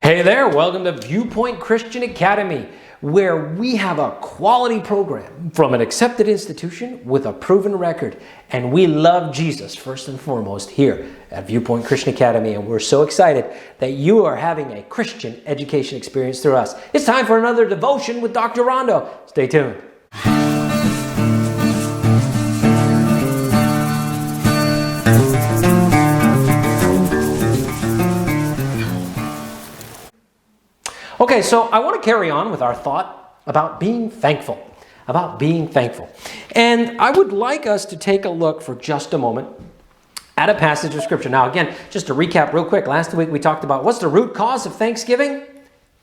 Hey there, welcome to Viewpoint Christian Academy, where we have a quality program from an accepted institution with a proven record. And we love Jesus first and foremost here at Viewpoint Christian Academy. And we're so excited that you are having a Christian education experience through us. It's time for another devotion with Dr. Rondeau. Stay tuned. Okay, so I want to carry on with our thought about being thankful. And I would like us to take a look for just a moment at a passage of Scripture. Now again, just to recap real quick, last week we talked about what's the root cause of thanksgiving?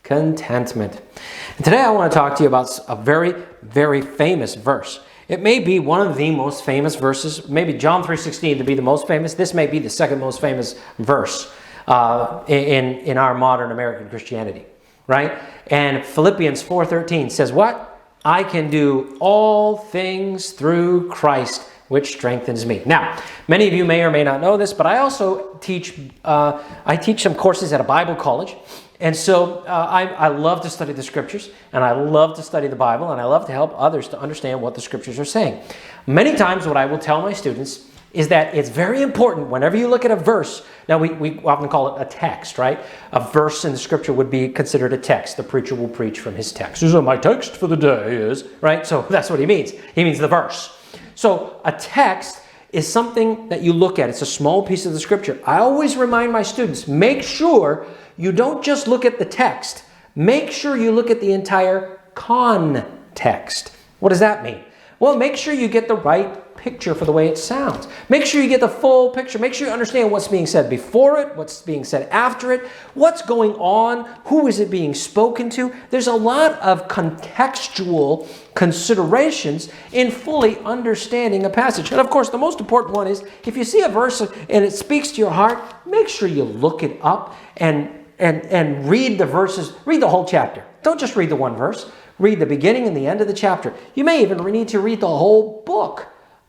Contentment. And today I want to talk to you about a very, very famous verse. It may be one of the most famous verses, maybe John 3:16 to be the most famous. This may be the second most famous verse in our modern American Christianity. Right? And Philippians 4:13 says what? I can do all things through Christ, which strengthens me. Now, many of you may or may not know this, but I also teach some courses at a Bible college. And so I love to study the Scriptures, and I love to study the Bible, and I love to help others to understand what the Scriptures are saying. Many times what I will tell my students is that it's very important whenever you look at a verse. Now, we often call it a text, right? A verse in the Scripture would be considered a text. The preacher will preach from his text. So my text for the day is, right? So that's what he means. He means the verse. So a text is something that you look at. It's a small piece of the Scripture. I always remind my students, make sure you don't just look at the text. Make sure you look at the entire context. What does that mean? Well, make sure you get the right picture for the way it sounds. Make sure you get the full picture. Make sure you understand what's being said before it, what's being said after it, what's going on, who is it being spoken to. There's a lot of contextual considerations in fully understanding a passage. And of course, the most important one is if you see a verse and it speaks to your heart, make sure you look it up and read the verses, read the whole chapter. Don't just read the one verse. Read the beginning and the end of the chapter. You may even need to read the whole book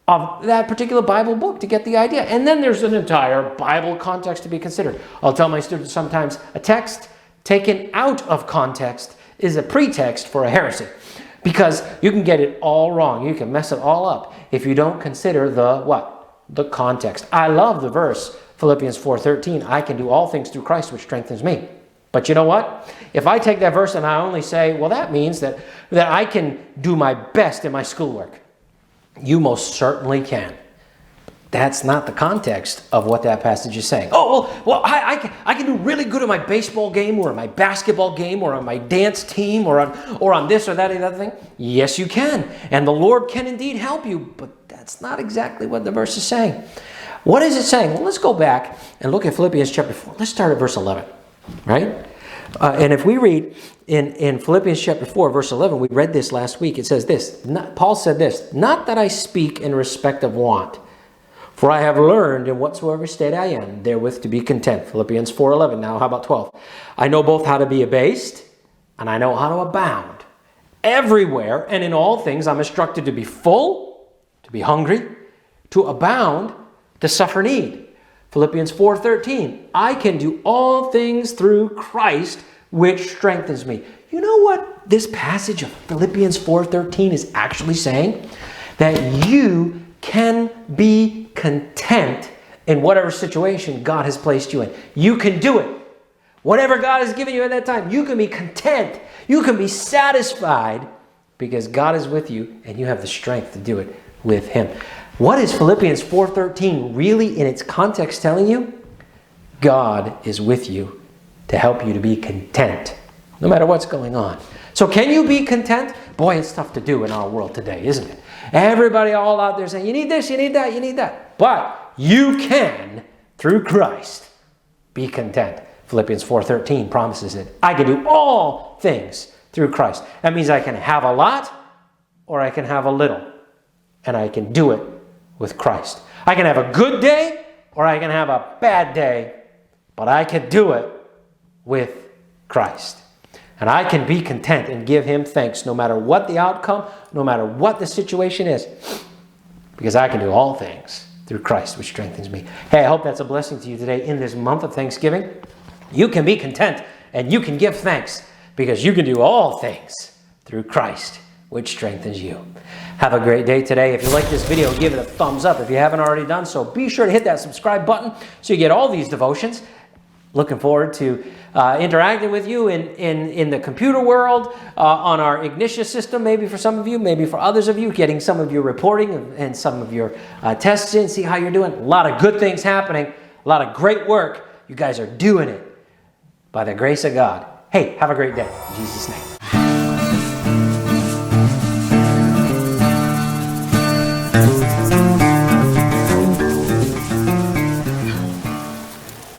of that particular Bible book to get the idea. And then there's an entire Bible context to be considered. I'll tell my students sometimes a text taken out of context is a pretext for a heresy, because you can get it all wrong. You can mess it all up if you don't consider the what? The context. I love the verse, Philippians 4:13, I can do all things through Christ which strengthens me. But you know what? If I take that verse and I only say, well, that means that I can do my best in my schoolwork. You most certainly can. That's not the context of what that passage is saying. Well, I can do really good at my baseball game or my basketball game or on my dance team or on this or that or the other thing. Yes, you can. And the Lord can indeed help you, but that's not exactly what the verse is saying. What is it saying? Well, let's go back and look at Philippians chapter 4. Let's start at verse 11, right? And if we read in Philippians chapter 4, verse 11, we read this last week. It says this, Paul said this, not that I speak in respect of want, for I have learned in whatsoever state I am, therewith to be content. Philippians 4:11. Now, how about 12? I know both how to be abased, and I know how to abound. Everywhere and in all things I'm instructed to be full, to be hungry, to abound, to suffer need. Philippians 4:13, I can do all things through Christ, which strengthens me. You know what this passage of Philippians 4:13 is actually saying? That you can be content in whatever situation God has placed you in. You can do it. Whatever God has given you at that time, you can be content. You can be satisfied because God is with you and you have the strength to do it with Him. What is Philippians 4:13 really in its context telling you? God is with you to help you to be content, no matter what's going on. So can you be content? Boy, it's tough to do in our world today, isn't it? Everybody all out there saying, you need this, you need that, you need that. But you can, through Christ, be content. Philippians 4:13 promises it. I can do all things through Christ. That means I can have a lot or I can have a little. And I can do it with Christ. I can have a good day or I can have a bad day, but I can do it with Christ. And I can be content and give Him thanks no matter what the outcome, no matter what the situation is, because I can do all things through Christ, which strengthens me. Hey, I hope that's a blessing to you today in this month of Thanksgiving. You can be content And you can give thanks because you can do all things through Christ, which strengthens you. Have a great day today. If you like this video, give it a thumbs up. If you haven't already done so, be sure to hit that subscribe button so you get all these devotions. Looking forward to interacting with you in the computer world, on our Ignatius system, maybe for some of you, maybe for others of you, getting some of your reporting and some of your tests in, see how you're doing. A lot of good things happening, a lot of great work. You guys are doing it by the grace of God. Hey, have a great day. In Jesus' name.